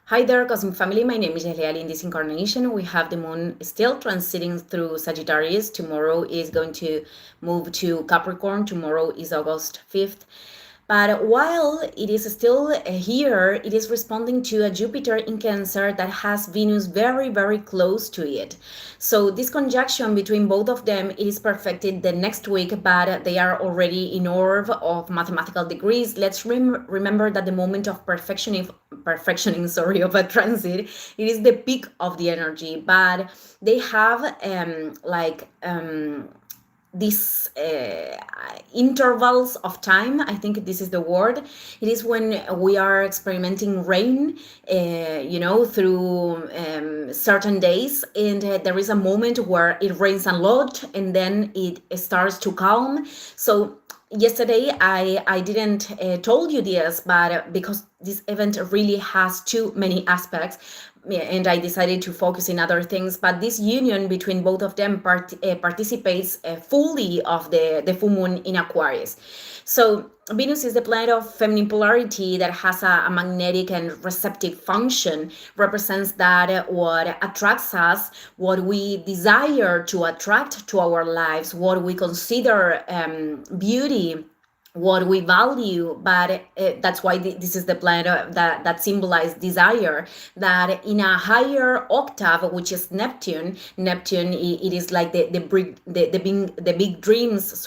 Hi there, Cosmic Family. My name is Eliali. In this incarnation, we have the moon still transiting through Sagittarius. Tomorrow is going to move to Capricorn. Tomorrow is August 5th. But while it is still here, it is responding to a Jupiter in Cancer that has Venus very, very close to it. So this conjunction between both of them is perfected the next week, but they are already in orb of mathematical degrees. Let's remember that the moment of perfectioning, sorry, of a transit, it is the peak of the energy, but they have these intervals of time. I think this is the word. It is when we are experimenting rain, through certain days, and there is a moment where it rains a lot and then it starts to calm. So yesterday I didn't told you this, but because this event really has too many aspects, and I decided to focus in other things. But this union between both of them participates fully of the full moon in Aquarius. So Venus is the planet of feminine polarity that has a magnetic and receptive function, represents that what attracts us, what we desire to attract to our lives, what we consider beauty, what we value. But that's why this is the planet that symbolizes desire, that in a higher octave, which is Neptune, it is like the big dreams,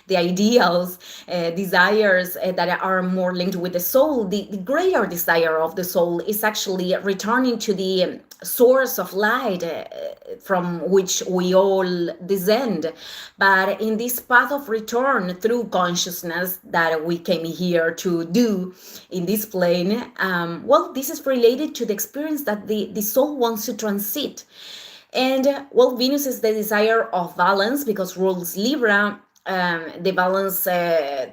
the ideals, desires that are more linked with the soul. The greater desire of the soul is actually returning to the source of light from which we all descend. But in this path of return through consciousness that we came here to do in this plane, this is related to the experience that the soul wants to transit. And Venus is the desire of balance because rules Libra, the balance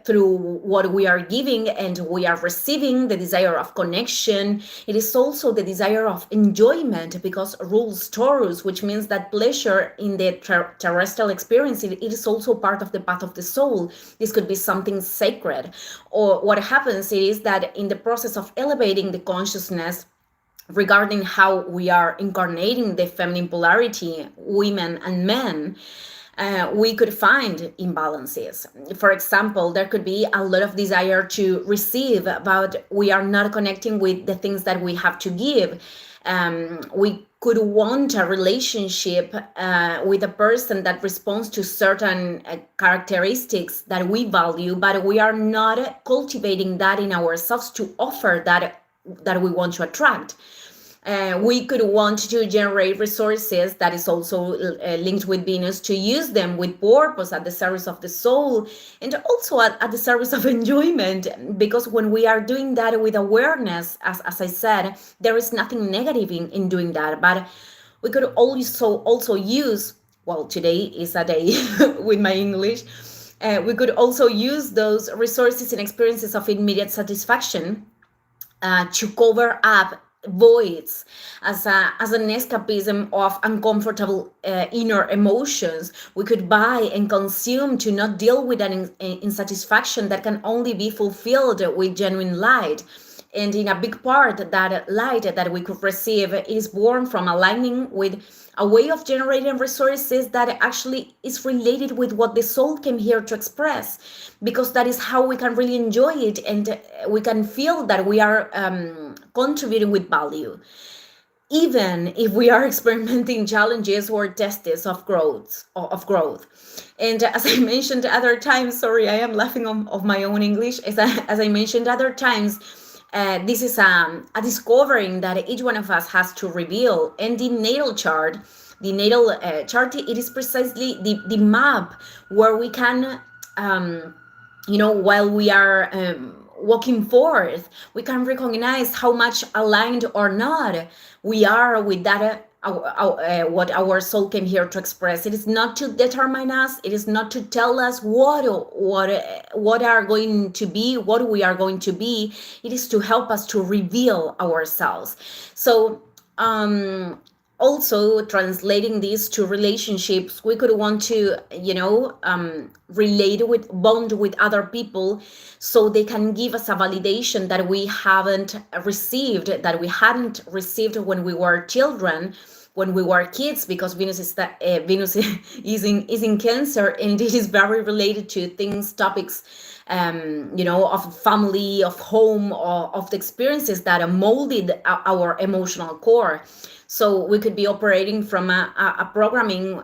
through what we are giving and we are receiving, the desire of connection. It is also the desire of enjoyment because rules Taurus, which means that pleasure in the terrestrial experience, it is also part of the path of the soul. This could be something sacred. Or what happens is that in the process of elevating the consciousness regarding how we are incarnating the feminine polarity, women and men, we could find imbalances. For example, there could be a lot of desire to receive, but we are not connecting with the things that we have to give. We could want a relationship with a person that responds to certain characteristics that we value, but we are not cultivating that in ourselves to offer that we want to attract. We could want to generate resources that is also linked with Venus, to use them with purpose at the service of the soul and also at the service of enjoyment. Because when we are doing that with awareness, as I said, there is nothing negative in doing that. But we could also use, today is a day with my English, we could also use those resources and experiences of immediate satisfaction to cover up voids as an escapism of uncomfortable inner emotions. We could buy and consume to not deal with an insatisfaction that can only be fulfilled with genuine light. And in a big part, that light that we could receive is born from aligning with a way of generating resources that actually is related with what the soul came here to express, because that is how we can really enjoy it, and we can feel that we are contributing with value, even if we are experimenting challenges or tests of growth. And as I mentioned other times, sorry, I am laughing of my own English. As I mentioned other times, this is a discovering that each one of us has to reveal. And the natal chart, it is precisely the map where we can, while we are walking forth, we can recognize how much aligned or not we are with that. What our soul came here to express. It is not to determine us. It is not to tell us what are going to be, what we are going to be. It is to help us to reveal ourselves. So also translating this to relationships, we could want to, relate with, bond with other people, so they can give us a validation that we haven't received, that we hadn't received when we were children, when we were kids, because Venus is that Venus is in Cancer, and it is very related to things, topics, of family, of home, or of the experiences that molded our emotional core. So we could be operating from a programming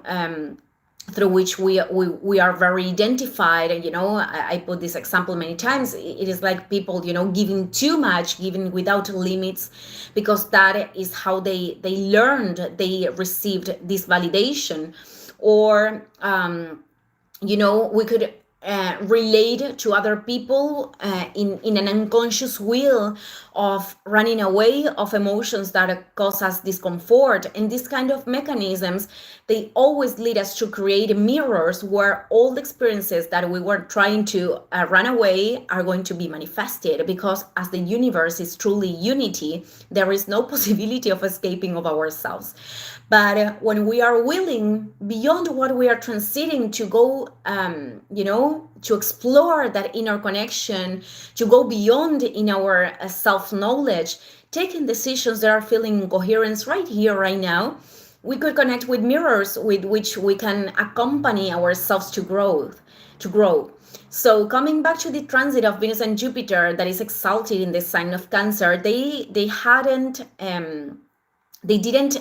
through which we are very identified. And I put this example many times. It is like people, giving too much, giving without limits, because that is how they learned, they received this validation. Or we could relate to other people in an unconscious will of running away of emotions that cause us discomfort. And these kind of mechanisms, they always lead us to create mirrors where all the experiences that we were trying to run away are going to be manifested, because as the universe is truly unity, there is no possibility of escaping of ourselves. But when we are willing beyond what we are transiting to go, to explore that inner connection, to go beyond in our self-knowledge, taking decisions that are feeling coherence right here, right now, we could connect with mirrors with which we can accompany ourselves to grow. So coming back to the transit of Venus and Jupiter that is exalted in the sign of Cancer, they didn't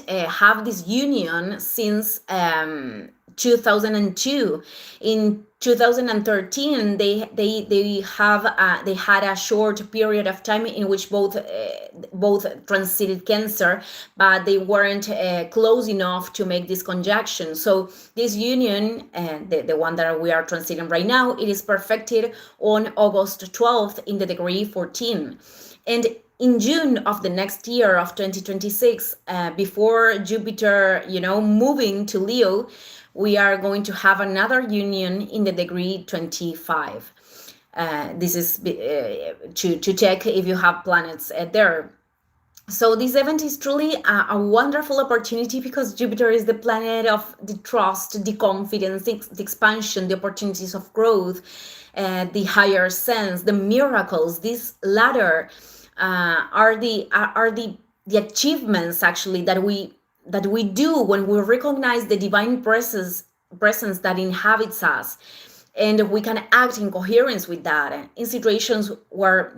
have this union since 2002. In 2013, they had a short period of time in which both transited Cancer, but they weren't close enough to make this conjunction. So this union, the one that we are transiting right now, it is perfected on August 12th in the degree 14. And in June of the next year of 2026, before Jupiter, moving to Leo, we are going to have another union in the degree 25. This is to check if you have planets there. So this event is truly a wonderful opportunity, because Jupiter is the planet of the trust, the confidence, the expansion, the opportunities of growth, the higher sense, the miracles. This latter are the achievements actually that we do when we recognize the divine presence that inhabits us, and we can act in coherence with that in situations where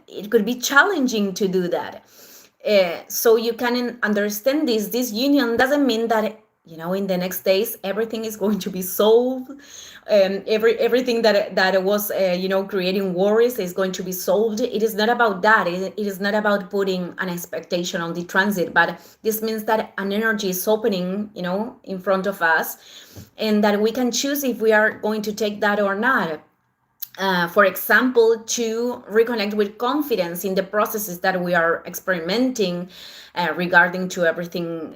it could be challenging to do that. So you can understand this union doesn't mean that in the next days everything is going to be solved. Everything that was creating worries is going to be solved. It is not about that. It is not about putting an expectation on the transit, but this means that an energy is opening in front of us, and that we can choose if we are going to take that or not. For example, to reconnect with confidence in the processes that we are experimenting regarding to everything,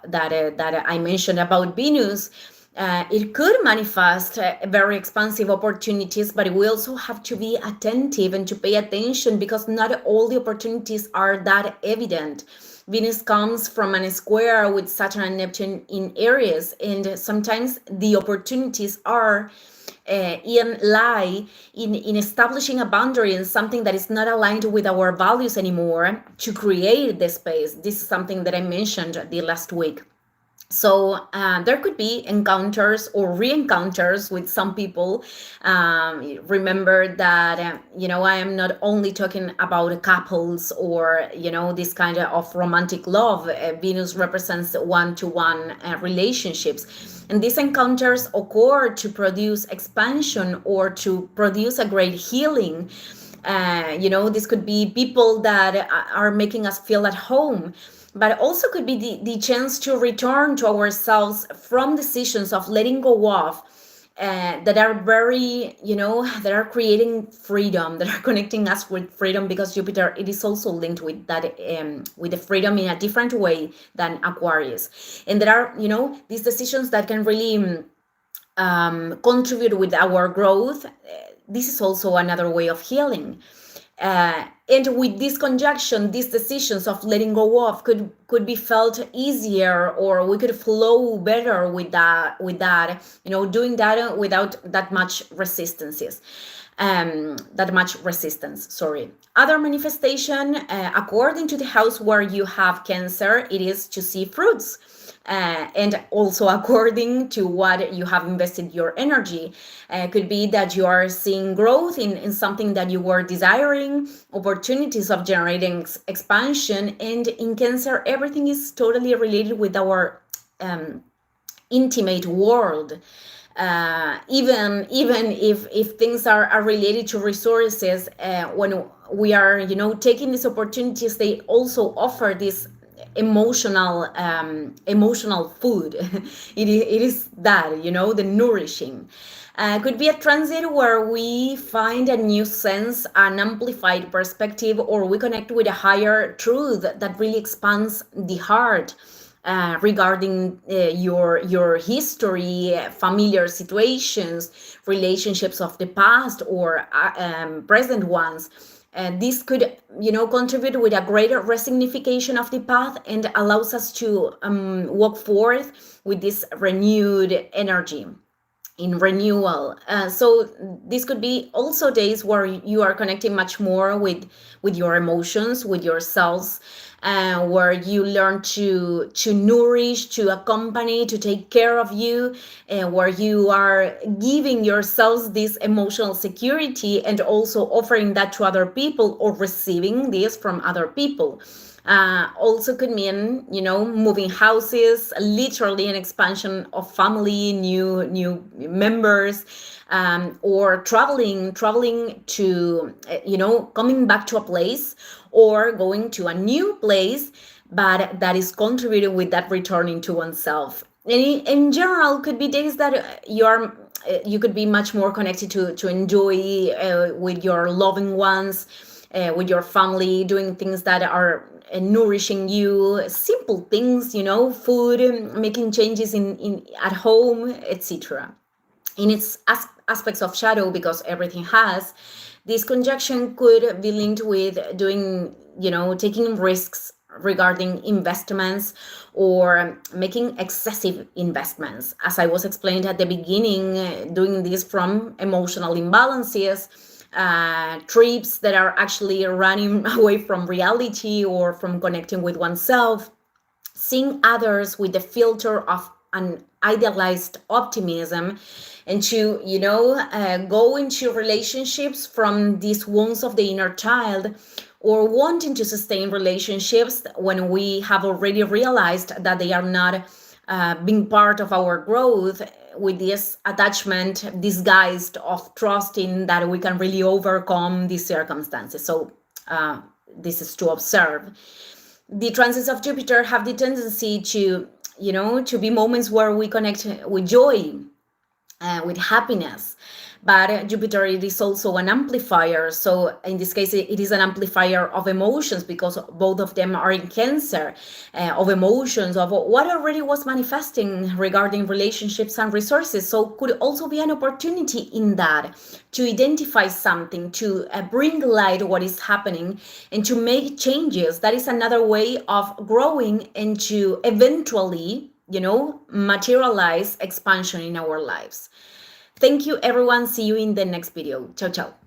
that I mentioned about Venus. It could manifest very expansive opportunities, but we also have to be attentive and to pay attention, because not all the opportunities are that evident. Venus comes from a square with Saturn and Neptune in Aries, and sometimes the opportunities are lie in establishing a boundary in something that is not aligned with our values anymore, to create the space. This is something that I mentioned the last week. So there could be encounters or re-encounters with some people. Remember that, I am not only talking about couples or, this kind of romantic love. Venus represents one-to-one relationships. And these encounters occur to produce expansion or to produce a great healing. This could be people that are making us feel at home, but also could be the chance to return to ourselves from decisions of letting go of that are very, that are creating freedom, that are connecting us with freedom, because Jupiter, it is also linked with that, with the freedom in a different way than Aquarius. And there are, these decisions that can really contribute with our growth. This is also another way of healing. And with this conjunction, these decisions of letting go of could be felt easier, or we could flow better with that, doing that without that much resistance. Sorry. Other manifestation, according to the house where you have Cancer, it is to see fruits. And also according to what you have invested your energy. Could be that you are seeing growth in something that you were desiring, opportunities of generating expansion. And in Cancer, everything is totally related with our intimate world. Even if things are related to resources, when we are taking these opportunities, they also offer this emotional food. It is that, the nourishing. Could be a transit where we find a new sense, an amplified perspective, or we connect with a higher truth that really expands the heart. Regarding your history, familiar situations, relationships of the past, or present ones. This could, contribute with a greater resignification of the path, and allows us to walk forth with this renewed energy, in renewal. So this could be also days where you are connecting much more with your emotions, with yourselves, where you learn to nourish, to accompany, to take care of you, where you are giving yourselves this emotional security, and also offering that to other people, or receiving this from other people. Also could mean, moving houses, literally an expansion of family, new members, or traveling to, coming back to a place, or going to a new place, but that is contributing with that returning to oneself. And in general, could be days that you could be much more connected to enjoy with your loving ones, with your family, doing things that are nourishing you, simple things, food, making changes in at home, etc. In its aspects of shadow, because everything has, this conjunction could be linked with doing, taking risks regarding investments, or making excessive investments. As I was explained at the beginning, doing this from emotional imbalances, trips that are actually running away from reality, or from connecting with oneself, seeing others with the filter of an idealized optimism, and to go into relationships from these wounds of the inner child, or wanting to sustain relationships when we have already realized that they are not being part of our growth, with this attachment disguised of trusting that we can really overcome these circumstances. So this is to observe. The transits of Jupiter have the tendency to be moments where we connect with joy, with happiness. But Jupiter, it is also an amplifier. So in this case, it is an amplifier of emotions, because both of them are in Cancer, of emotions, of what already was manifesting regarding relationships and resources. So could also be an opportunity in that, to identify something, to bring light what is happening, and to make changes. That is another way of growing, and to eventually, materialize expansion in our lives. Thank you, everyone. See you in the next video. Ciao, ciao.